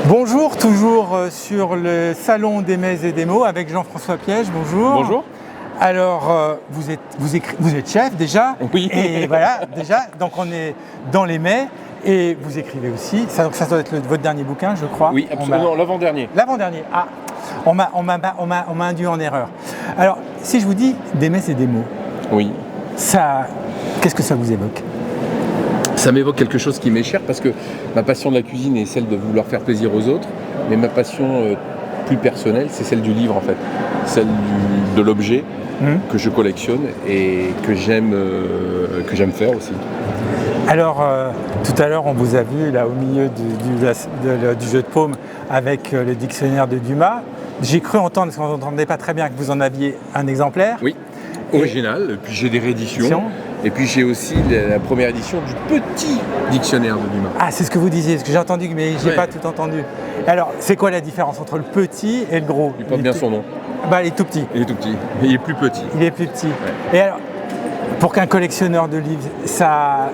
Bonjour, toujours sur le salon d'Aimez et des mots avec Jean-François Piège, bonjour. Bonjour. Alors, vous êtes chef déjà. Oui. Et voilà, déjà, donc on est dans les mets et vous écrivez aussi. Ça doit être votre dernier bouquin, je crois. Oui, absolument, l'avant-dernier. L'avant-dernier, ah, on m'a induit en erreur. Alors, si je vous dis d'Aimez et des mots, Oui. qu'est-ce que ça vous évoque ? Ça m'évoque quelque chose qui m'est cher parce que ma passion de la cuisine est celle de vouloir faire plaisir aux autres, mais ma passion plus personnelle, c'est celle du livre en fait, celle de l'objet que je collectionne et que j'aime faire aussi. Alors, tout à l'heure, on vous a vu là au milieu du jeu de paume avec le dictionnaire de Dumas. J'ai cru entendre, parce qu'on n'entendait pas très bien, que vous en aviez un exemplaire. Oui, original, et puis j'ai des rééditions. Et puis j'ai aussi la première édition du petit dictionnaire de Dumas. Ah, c'est ce que vous disiez, parce que j'ai entendu, mais j'ai pas tout entendu. Alors, c'est quoi la différence entre le petit et le gros ? Il porte bien son nom. Bah, il est tout petit. Il est tout petit, mais il est plus petit. Il est plus petit. Ouais. Et alors, pour qu'un collectionneur de livres, ça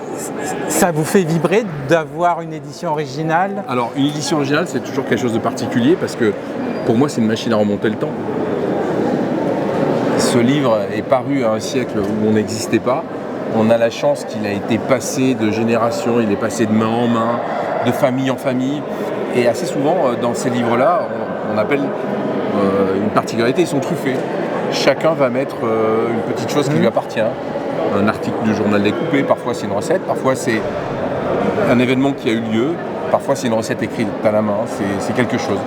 vous fait vibrer d'avoir une édition originale ? Alors, une édition originale, c'est toujours quelque chose de particulier parce que pour moi, c'est une machine à remonter le temps. Ce livre est paru à un siècle où on n'existait pas. On a la chance qu'il a été passé de génération, il est passé de main en main, de famille en famille. Et assez souvent, dans ces livres-là, on appelle une particularité, ils sont truffés. Chacun va mettre une petite chose qui lui appartient. Un article du journal découpé, parfois c'est une recette, parfois c'est un événement qui a eu lieu, parfois c'est une recette écrite à la main, c'est quelque chose.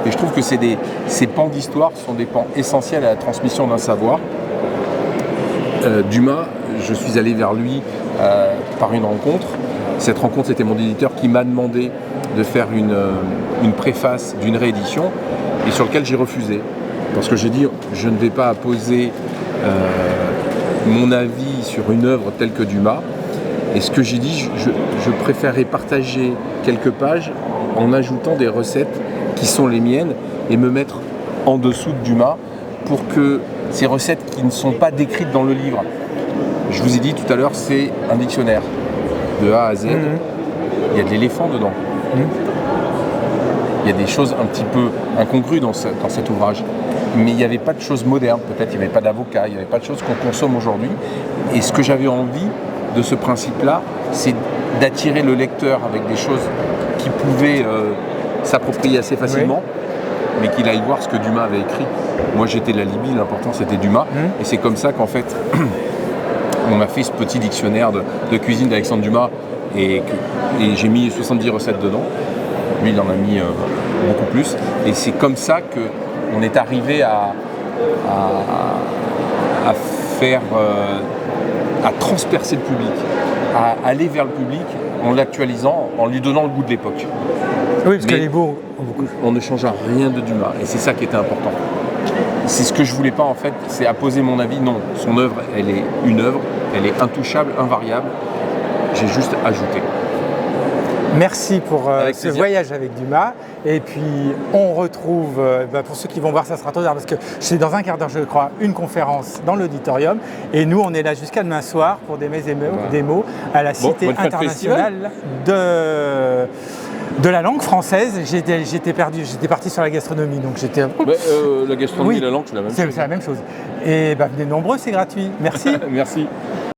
Et je trouve que ces pans d'histoire sont des pans essentiels à la transmission d'un savoir. Dumas, je suis allé vers lui par une rencontre. Cette rencontre, c'était mon éditeur qui m'a demandé de faire une préface d'une réédition et sur laquelle j'ai refusé. Parce que j'ai dit, je ne vais pas poser mon avis sur une œuvre telle que Dumas. Et ce que j'ai dit, je préférerais partager quelques pages en ajoutant des recettes qui sont les miennes et me mettre en dessous de Dumas pour que ces recettes qui ne sont pas décrites dans le livre, je vous ai dit tout à l'heure, c'est un dictionnaire de A à Z. Il y a de l'éléphant dedans. Il y a des choses un petit peu incongrues dans cet ouvrage. Mais il n'y avait pas de choses modernes, peut-être il n'y avait pas d'avocat, il n'y avait pas de choses qu'on consomme aujourd'hui. Et ce que j'avais envie de ce principe-là, c'est d'attirer le lecteur avec des choses qui pouvaient s'approprier assez facilement, mais qu'il aille voir ce que Dumas avait écrit. Moi j'étais la Libye, l'important c'était Dumas, et c'est comme ça qu'en fait on a fait ce petit dictionnaire de cuisine d'Alexandre Dumas, et j'ai mis 70 recettes dedans. Lui il en a mis beaucoup plus, et c'est comme ça qu'on est arrivé à faire, à transpercer le public, à aller vers le public en l'actualisant, en lui donnant le goût de l'époque. Oui, parce qu'elle est beau. On ne change rien de Dumas, et c'est ça qui était important. C'est ce que je voulais pas en fait, c'est apposer mon avis. Non, son œuvre, elle est une œuvre, elle est intouchable, invariable. J'ai juste ajouté. Merci pour ce voyage avec Dumas. Et puis, on retrouve, pour ceux qui vont voir, ça sera trop tard, parce que c'est dans un quart d'heure, je crois, une conférence dans l'auditorium. Et nous, on est là jusqu'à demain soir pour des mots à la Cité internationale de la langue française. J'étais perdu, j'étais parti sur la gastronomie. Donc j'étais... la gastronomie et la langue, c'est la même chose. C'est la même chose. Et venez nombreux, c'est gratuit. Merci. Merci.